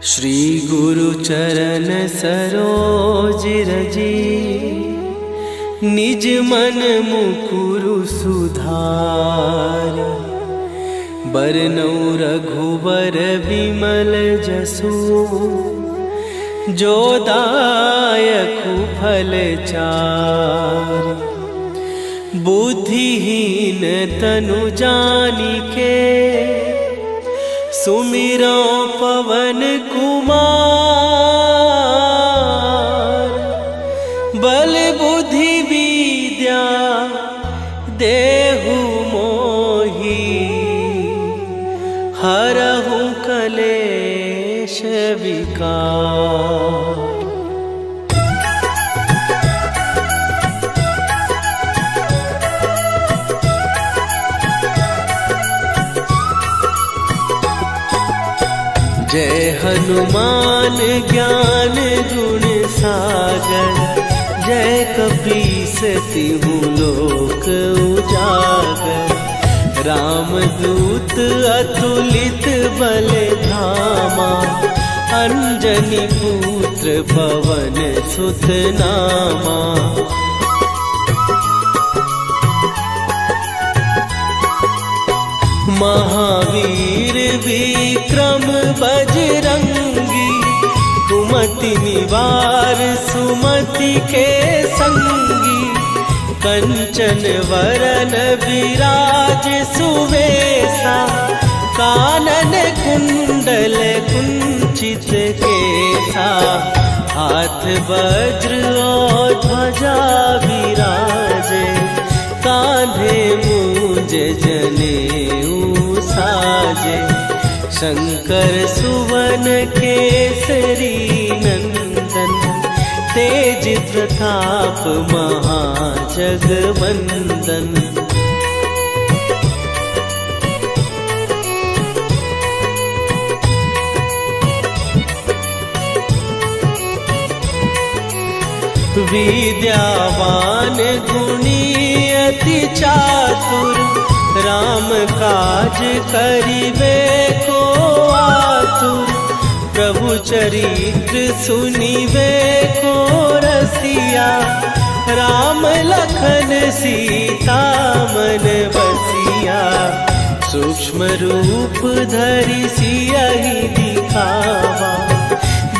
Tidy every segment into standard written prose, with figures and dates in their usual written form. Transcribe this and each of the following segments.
श्री गुरु चरण सरोज रजी, निज मन मुकुरु सुधार। बरनउँ रघुबर विमल जसु, जो दायकु फल चार। बुद्धिहीन तनु जानिके, सुमिरो पवन कुमार। बल बुद्धि विद्या देहु मोहि, हरहु कलेश विकार। जय हनुमान ज्ञान गुण सागर, जय कपीस तिहु लोक उजागर। रामदूत अतुलित बल धामा, अंजनी पुत्र पवन सुत नामा। महावीर विक्रम बजरंगी, कुमति निवार सुमति के संगी। कंचन वरन विराज सुवेशा, कानन कुंडल कुंचित केसा। हाथ वज्र और ध्वजा विराजे, कांधे मूंज जनेऊ साजे। शंकर सुवन केसरी नंदन, तेज प्रताप महाजगवंदन। विद्यावान गुणी अति चातुर, राम काज करिबे को आतुर। प्रभु चरित्र सुनिबे को रसिया, राम लखन सीता मन बसिया। सूक्ष्म रूप धरि सियहि दिखावा,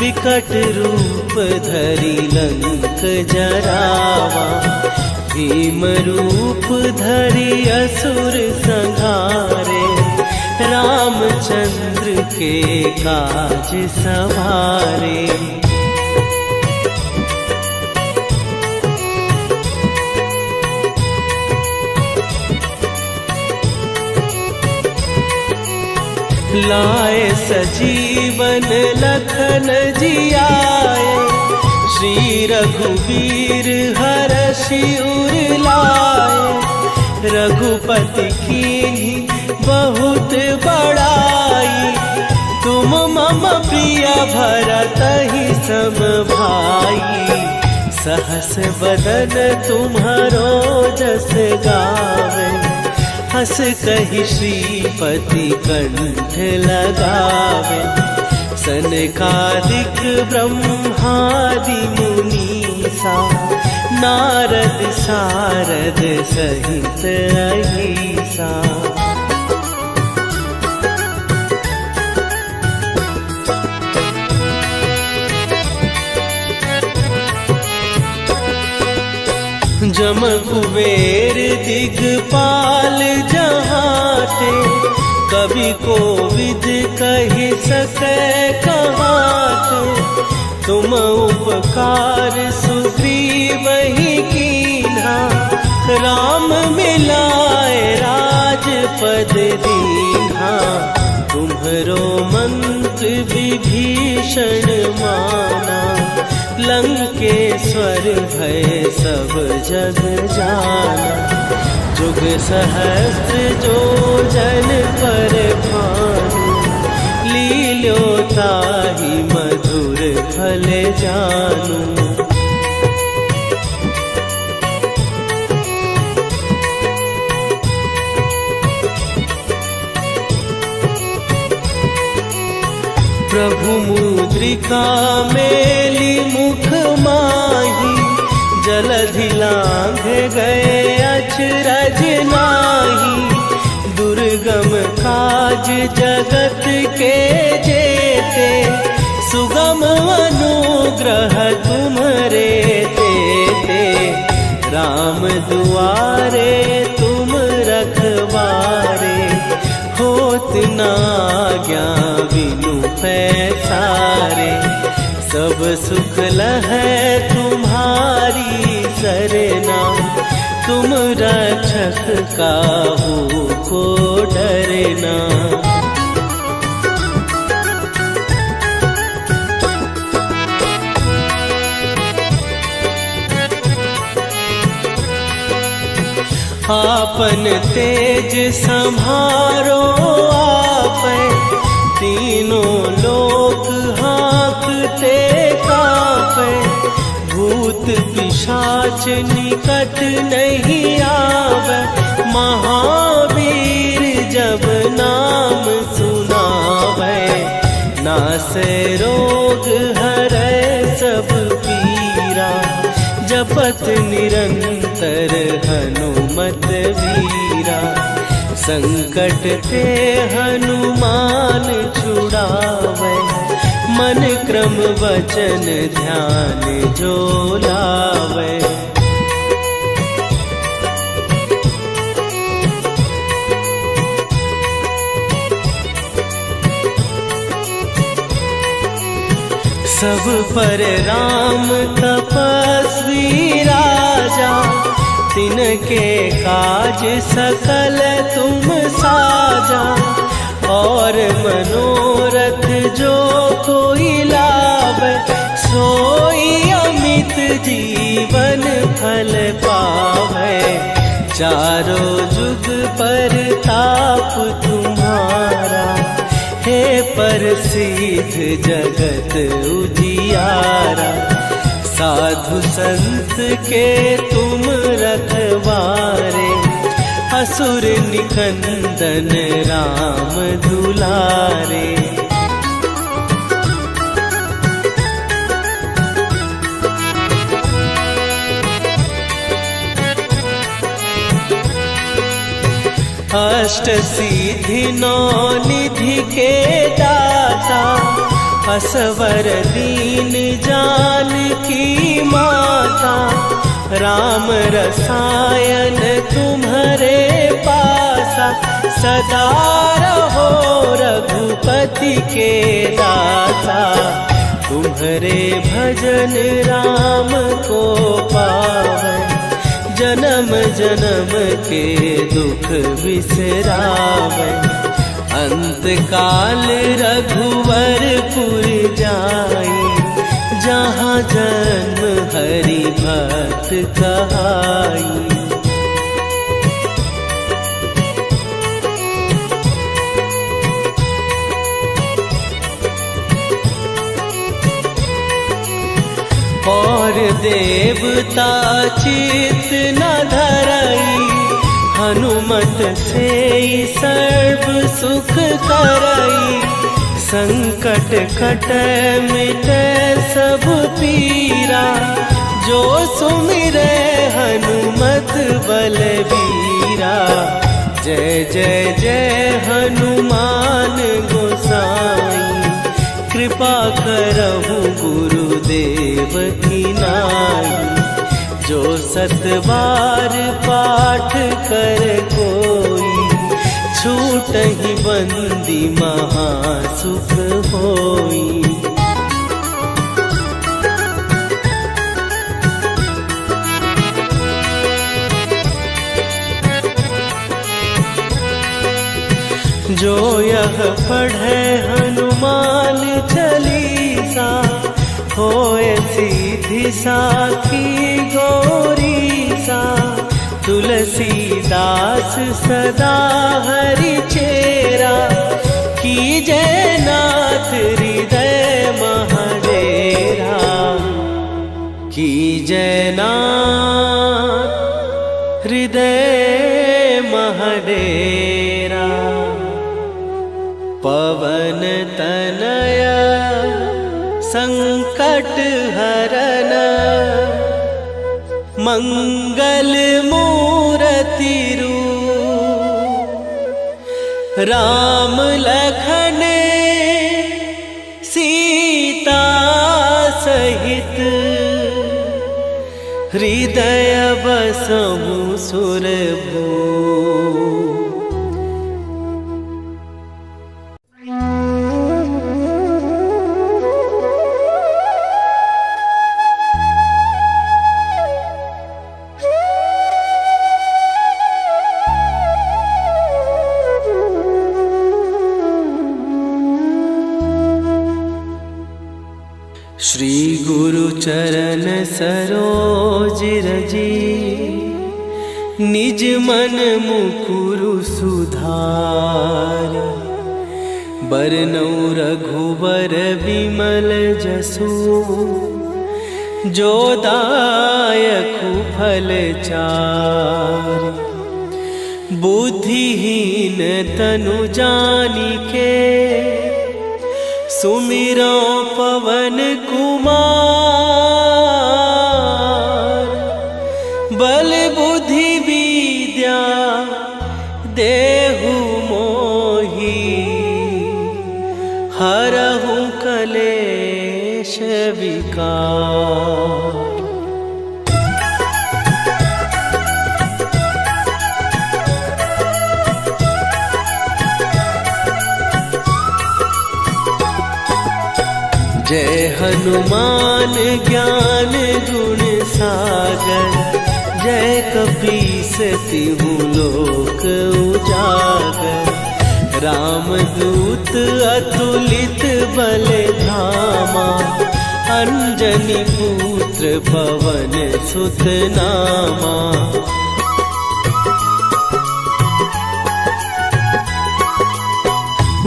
विकट रूप धरि लंक जरावा। भीम रूप धरि असुर संहारे, रामचंद्र के काज सवारे। लाए सजीवन लखन जियाए, श्री रघुवीर हरषि उर लाए। रघुपति कीन्ही बहुत बड़ाई, तुम मम प्रिय भरतहि सम भाई। सहस बदन तुम्हरो जस गावे, हस कहि श्रीपति कंठ लगावे। सनकादिक ब्रह्मादि मुनीसा, नारद सारद सहित अहिसा। जम कुबेर दिगपाल जहाते, कवि कोविद कहि सकै कहाते। तुम उपकार सुग्रीवहि कीन्हा, राम मिलाए राजपद दीन्हा। तुम्हरो मंत्र विभीषण माना, लंकेश्वर भय सब जग जाना। जुग सहस्त्र जो जन पर भानु, लील्यो ताहि मधुर फल जानू। प्रभु मुद्रिका मेली मुख माही, जलधि लांघ गए अचरज नाही। दुर्गम काज जगत के जेते, सुगम अनुग्रह तुम्हारे देते। राम दुआरे तुम रखवारे, होत न आज्ञा बिनु पैसारे। सब सुख लहै तुम्हारी सरना, तुम रक्षक काहू को डरना। आपन तेज संभारो आपै, तीनों लोक हाँकते कापै। भूत पिशाच निकट नहीं आवे, महावीर जब नाम सुनावे। नासै रोग हरै सब पीरा, जपत निरंतर हनुमत वीरा। संकट ते हनुमान छुड़ावे, मन क्रम वचन ध्यान जो लावे। सब पर राम तपस्वी राजा, तिनके काज सकल तुम साजा। और मनोरथ जो कोई लावे, सोई अमित जीवन फल पावे। चारों जुग पर ताप तुम्हारा, हे प्रसिद्ध जगत उजियारा। साधु संत के तुम रखवारे, असुर निकंदन राम दुलारे। अष्ट सिद्धि नौ निधि के दाता, असवर दीन जानकी माता। राम रसायन तुम्हारे पासा, सदा रहो रघुपति के दासा। तुम्हारे भजन राम को पावे, जन्म जन्म के दुख बिसरावे। अंत काल रघुवरपुर जाई, जहाँ जन्म हरि भक्त कहाई। और देवता चित न धरई, हनुमत से सर्व सुख करई। संकट कटै मिटै सब पीरा, जो सुमिरै हनुमत बलबीरा। जय जय जय हनुमान गोसाई, कृपा करहु गुरुदेव की नाई। जो सत बार पाठ कर कोई, छूटहि बंदी महासुख होई। जो यह पढ़े हनुमान चालीसा, होए सीधी साखी गौरीसा। तुलसीदास सदा हरि चेरा, कीजय नाथ हृदय महडेरा। कीजय नाथ हृदय महडेरा। पवन तनया संकट हरन मंगल मूर्ति रूप राम लखन सीता सहित हृदय बसहु सुरभू। श्री गुरु चरण सरोज रजी निज मन मुकुरु सुधार। बरनउँ रघुबर विमल जसु जो दायकु फल चार। बुद्धिहीन तनु जानिके सुमिरो पवन कुमार। बल बुद्धि विद्या देहु मोहि हरहु कलेश विकार। जय हनुमान ज्ञान गुण सागर। जय कपीस तिहु लोक उजागर। रामदूत अतुलित बल धामा। अंजनी पुत्र पवन सुत नामा।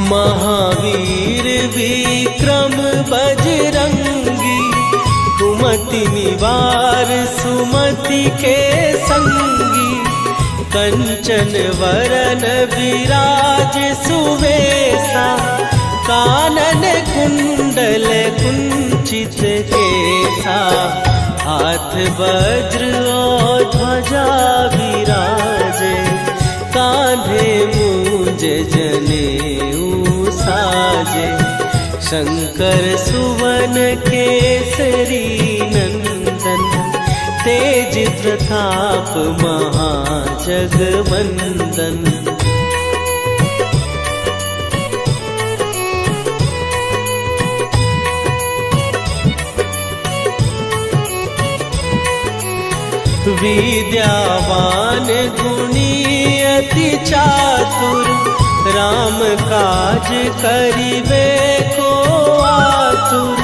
महावीर विक्रम बजरंगी। कुमति निवार सुमति के संगी। कंचन वरन विराज सुवेशा। कानन कुंडल कुंचित केसा। हाथ वज्र और ध्वजा विराजे। कांधे मूंज जनेऊ साजे। शंकर सुवन केसरी नंदन। तेज प्रताप महाजगवंदन। विद्यावान गुणी अति चातुर। राम काज करिबे को आतुर।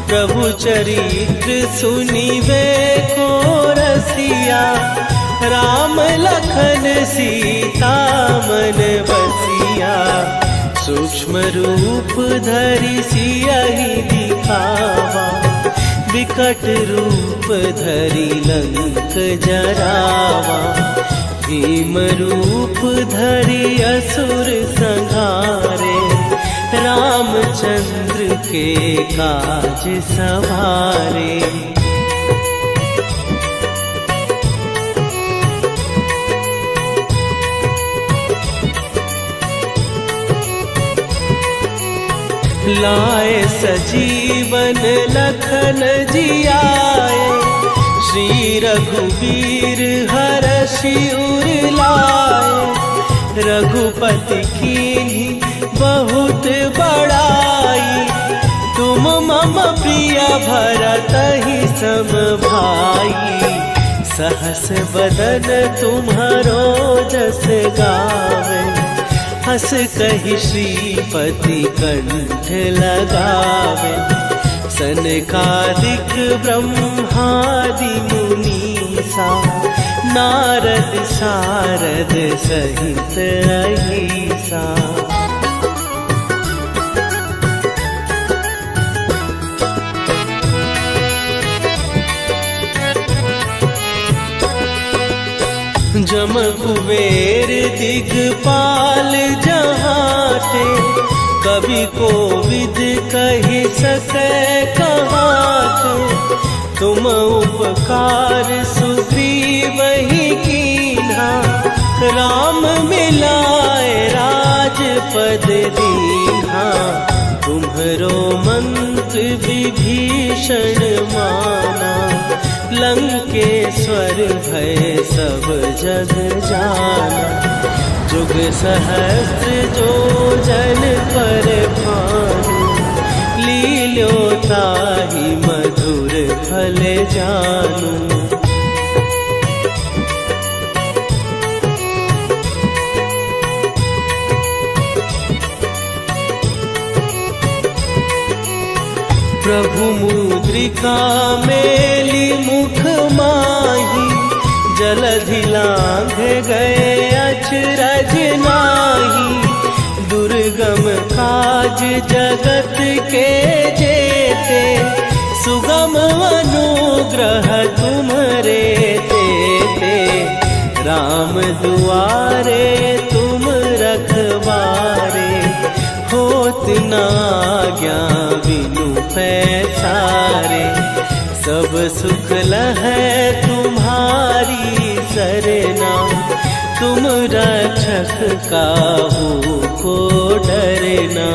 प्रभु चरित्र सुनिबे को रसिया। राम लखन सीता मन बसिया। सूक्ष्म रूप धरि सियहि दिखावा। विकट रूप धरि लंक जरावा। भीम रूप धरि असुर संहारे। रामचंद्र के काज सवारे। लाए सजीवन लखन जियाए। श्री रघुवीर हरषि उर लाए। रघुपति कीन्ही बहुत बड़ाई। तुम मम प्रिय भरतहि सम भाई। सहस बदन तुम्हारो जस गावे। हस कहि श्रीपति कंठ लगावे। सनकादिक ब्रह्मादि मुनीसा। नारद सारद सहित अहिसा। जम कुबेर दिगपाल जहाँ ते। कवि को विद कही सके कहात, तुम उपकार सुग्रीव ही कीन्हा, राम मिलाए राजपद दीन्हा। तुम्हरो मंत्र विभीषण माना, लंकेश्वर भय सब जग जाना। जुग सहस्त्र जो जन पर भानु, लील्यो ताहि मधुर फल जानू। प्रभु मुद्रिका मेली मुख माही, जलधि लांघ गए अचरज नाही। दुर्गम काज जगत के जेते, सुगम अनुग्रह तुम्हरे तेते। राम दुआरे तुम रखवारे, होत न आज्ञा बिनु पैसारे। सब सुख लहै तुम्हारी सरना, तुम रक्षक काहू को डरना।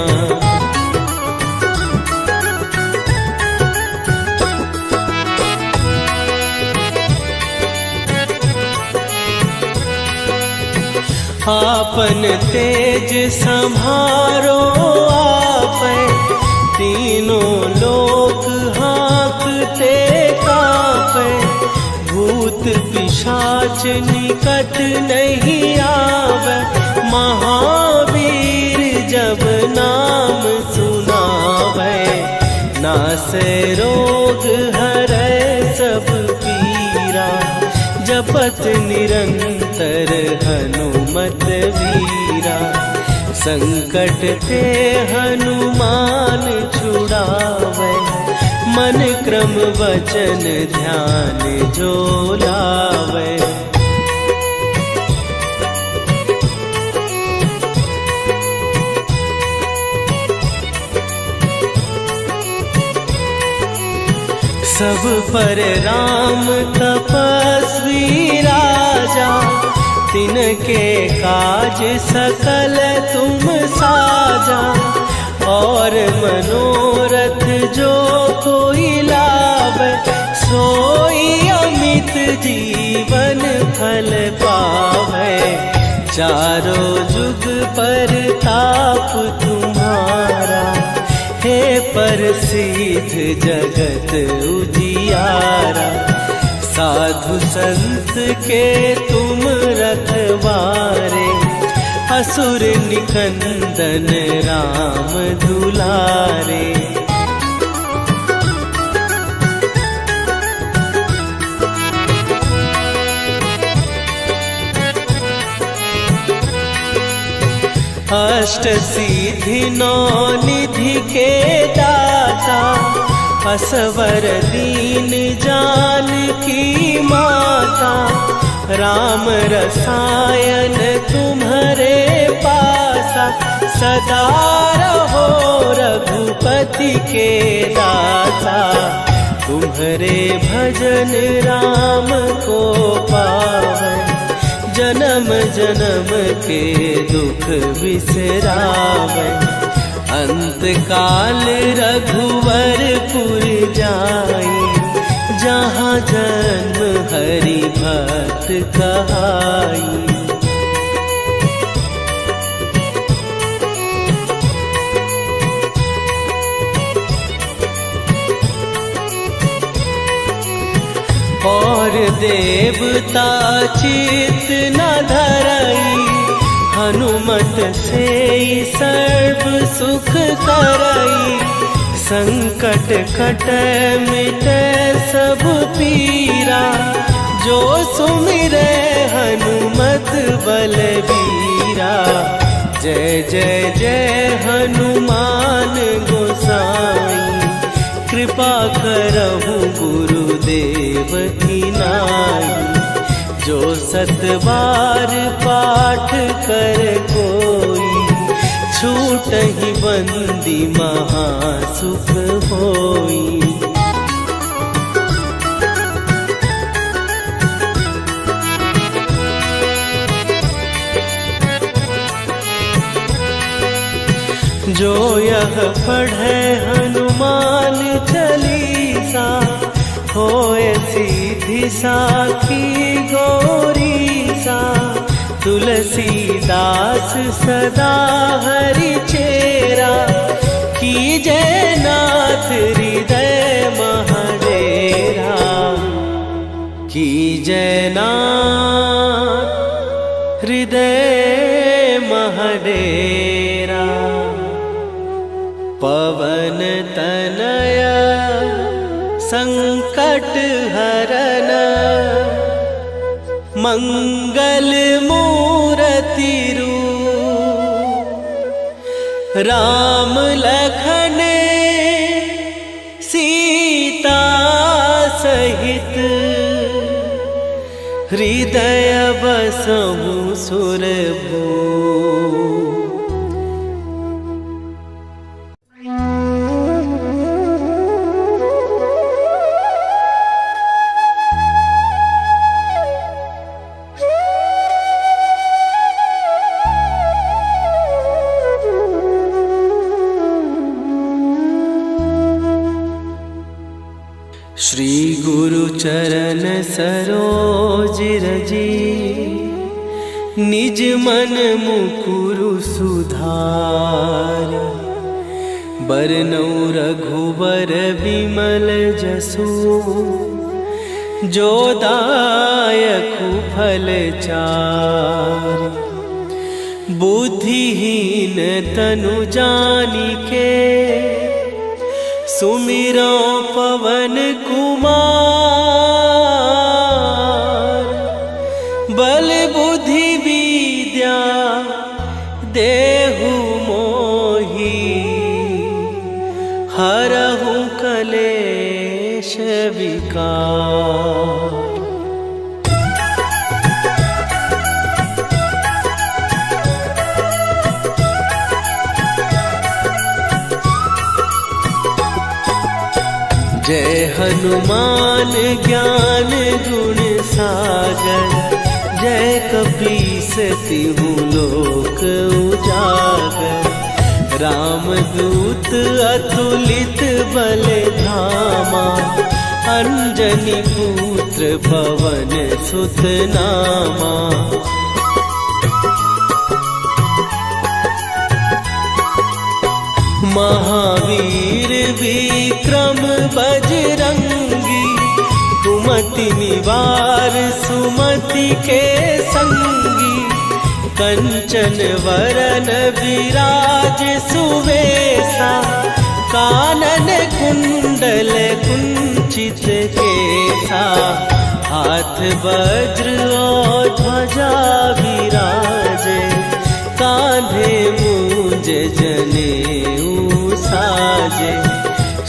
आपन तेज संभारो आपै, तीनों लोक हाँकते कापै। भूत पिशाच निकट नहीं आवे, महावीर जब नाम सुनावे। नासै रोग हरै सब पीरा, जपत निरंतर हनुमत वीरा। संकट ते हनुमान छुड़ावे, मन क्रम वचन ध्यान जो लावे। सब पर राम तपस्वी राजा, तिनके काज सकल तुम साजा। और मनोरथ जो कोई लावे, सोई अमित जीवन फल पावे। चारों जुग पर ताप तुम्हारा, हे प्रसिद्ध जगत उजियारा। साधु संत के तुम रखवारे, असुर निकंदन राम दुलारे। अष्ट सिद्धि नौ निधि के दाता, असवर दीन जानकी माता। राम रसायन तुम्हारे पासा, सदा रहो रघुपति के दासा। तुम्हारे भजन राम को पावै, जन्म जन्म के दुख बिसरावे। अंत काल रघुवरपुर जाई, जहाँ जन्म हरि भक्त कहाई। और देवता चित न धरई, हनुमत से सर्व सुख करई। संकट कट मिट सब पीरा, जो सुमिरै हनुमत बलबीरा। जय जय जय हनुमान गोसाई, कृपा करहु गुरुदेव की नाई। जो सत बार पाठ कर कोई, छूट छूटहि बंदी महासुख होई। जो यह पढ़े हनुमान चालीसा, होए सीधी साखी गौरी सा। तुलसीदास सदा हरि चेरा, कीजय नाथ हृदय महडेरा। कीजय नाथ हृदय महडेरा। पवन तनय संकट हरन, मंगल मूरति रूप। राम लखन सीता सहित, हृदय बसहु सुरभूप। श्री गुरु चरण सरोज रजी, निज मन मुकुरु सुधार। बरनौ रघुबर बिमल जसु, जो दायकु फल चार। बुद्धिहीन तनु जानिके, सुमिरो पवन कुमार। बल बुद्धि विद्या देहु मोहि, हरहु कलेश विकार। जय हनुमान ज्ञान गुण सागर, जय कपीस तिहु लोक उजागर। रामदूत अतुलित बल धामा, अंजनी पुत्र पवन सुत नामा। महावीर विक्रम बजरंगी, कुमति निवार सुमति के संगी। कंचन वरन विराज सुवेशा, कानन कुंडल कुंचित केसा। हाथ वज्र और ध्वजा विराजे, कांधे मूंज जनेऊ साजे।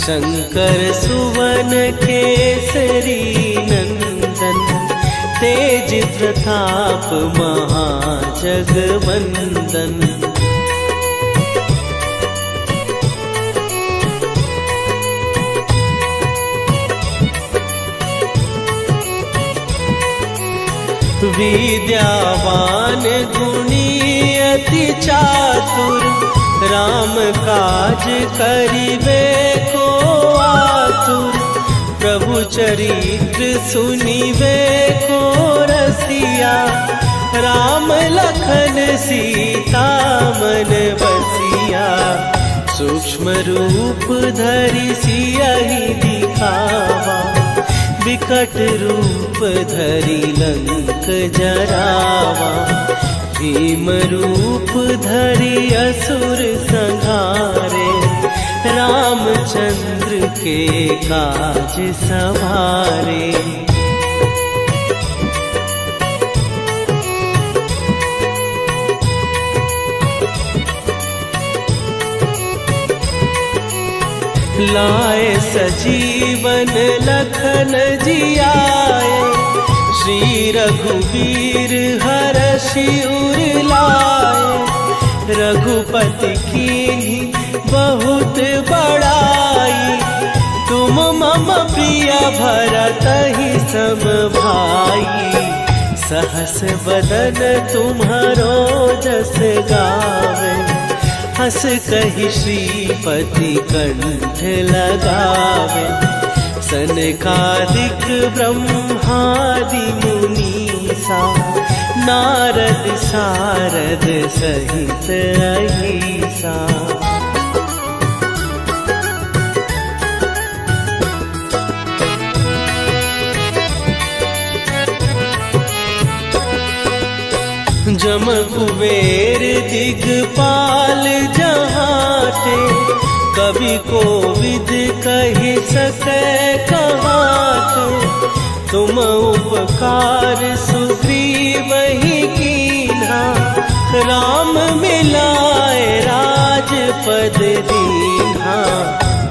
शंकर सुवन केसरी नंदन, तेज प्रताप महाजगवंदन। विद्यावान गुणी अति चातुर, राम काज करिबे को आतुर। प्रभु चरित्र सुनिबे को रसिया, राम लखन सीता मन बसिया। सूक्ष्म रूप धरि सियहि दिखावा, विकट रूप धरि लंक जरावा। भीम रूप धरि असुर संहारे, रामचंद्र के काज सवारे। लाए सजीवन लखन जियाए, श्री रघुवीर हरषि उर लाए। रघुपति कीन्ही बहुत बड़ाई। तुम मम प्रिय भरत ही सम भाई। सहस बदन तुम्हारो जस गावे। हस कहि श्रीपति कंठ लगावे। सनकादिक ब्रह्मादि मुनीसा। नारद सारद सहित अहिसा। जम कुबेर दिगपाल जहाते। कवि कोविद कहि सकै कहाते। तुम उपकार सुग्रीव ही कीन्हा। राम मिलाए राजपद दीन्हा।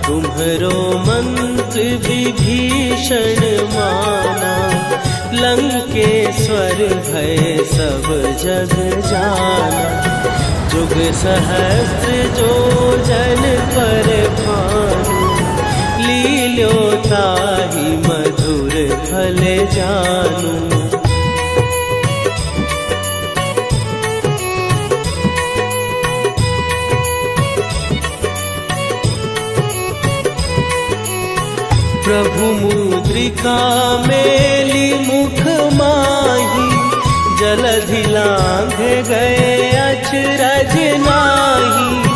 तुम्हरो मंत्र विभीषण माना। लंकेश्वर भय सब जग जाना। जुग सहस्त्र जो जन पर भानु। लील्यो ताहि मधुर फल जानू। प्रभु मुद्रिका मेली मुख माही। जलधि लांघ गए अचरज नाही।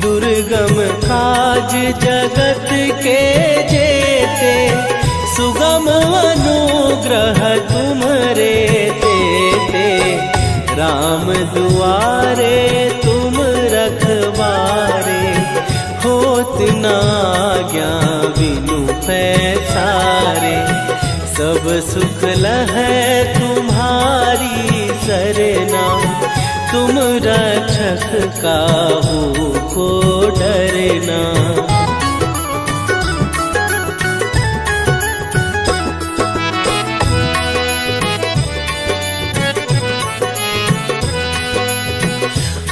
दुर्गम काज जगत के जेते। सुगम अनुग्रह तुम्हरे तेते। राम दुआरे तुम रखवारे। होत न आज्ञा बिनु पैसारे। सब सुख लहै तुम्हारी सरना। तुम रक्षक काहू को डरना।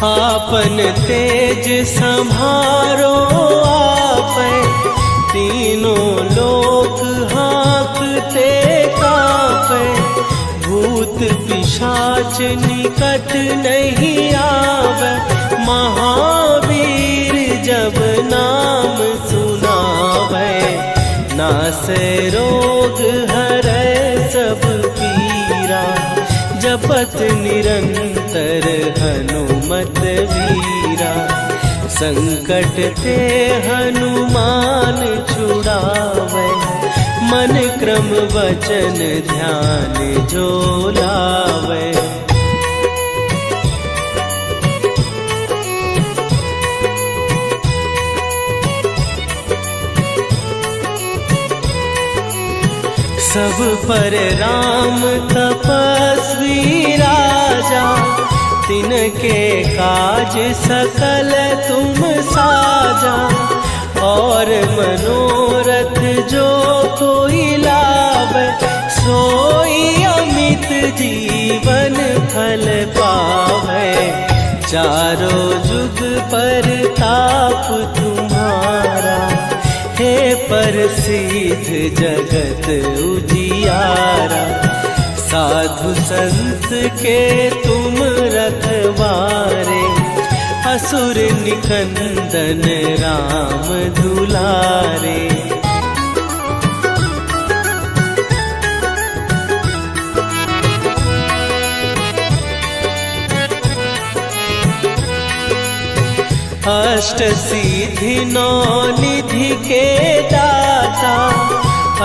आपन तेज सम्हारो आपै। तीनों लोक हाँकते कांपै। भूत पिशाच निकट नहीं आवे। महावीर जब नाम सुनावे। नासै रोग हरै सब पीरा। जपत निरंतर हनुमत वीरा। संकट ते हनुमान छुड़ावे। मन क्रम वचन ध्यान जो लावे। सब पर राम तपस्वी राजा। तिनके काज सकल तुम साजा। और मनोरथ जो कोई लावे। सोई अमित जीवन फल पावे। चारों जुग पर ताप तुम्हारा। हे प्रसिद्ध जगत उजियारा। साधु संत के तुम रखवारे। असुर निकंदन राम दुलारे। अष्ट सिद्धि नौ निधि के दाता।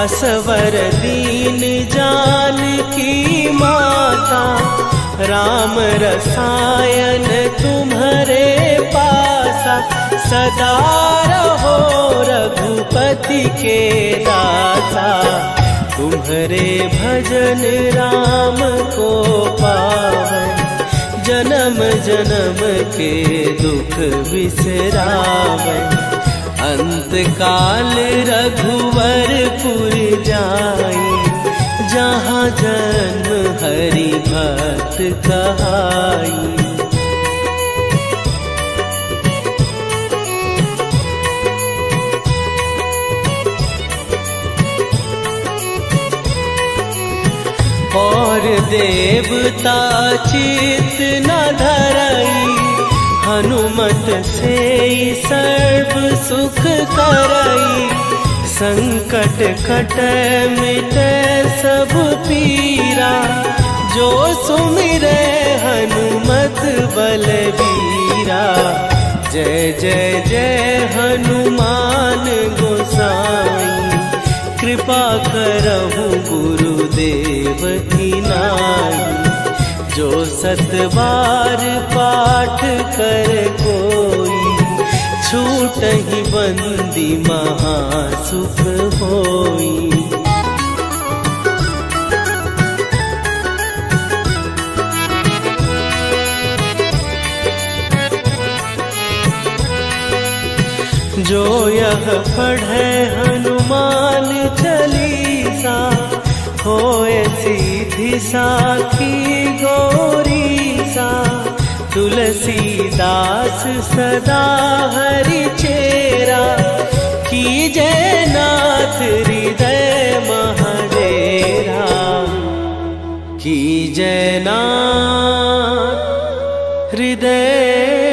असवर दीन जानकी माता। राम रसायन तुम्हारे पासा। सदा रहो रघुपति के दासा। तुम्हारे भजन राम को पावे। जन्म जन्म के दुख बिसरावे। अंत काल रघुवरपुर जाई। जहाँ जन्म हरि भक्त कहाई। देवता चित न धरई, हनुमत से सर्व सुख करई। संकट कटै मिटै सब पीरा, जो सुमिरै हनुमत बलबीरा। जय जय जय हनुमान गोसाई, कृपा करहु गुरुदेव की नाई। जो 7 बार पाठ कर कोई, छूटहि बंदी महासुख होई। जो यह पढ़े हनुमान चालीसा, होए सीधी साखी गौरीसा। तुलसीदास सदा हरि चेरा, कीजै नाथ हृदय महडेरा। कीजै नाथ हृदय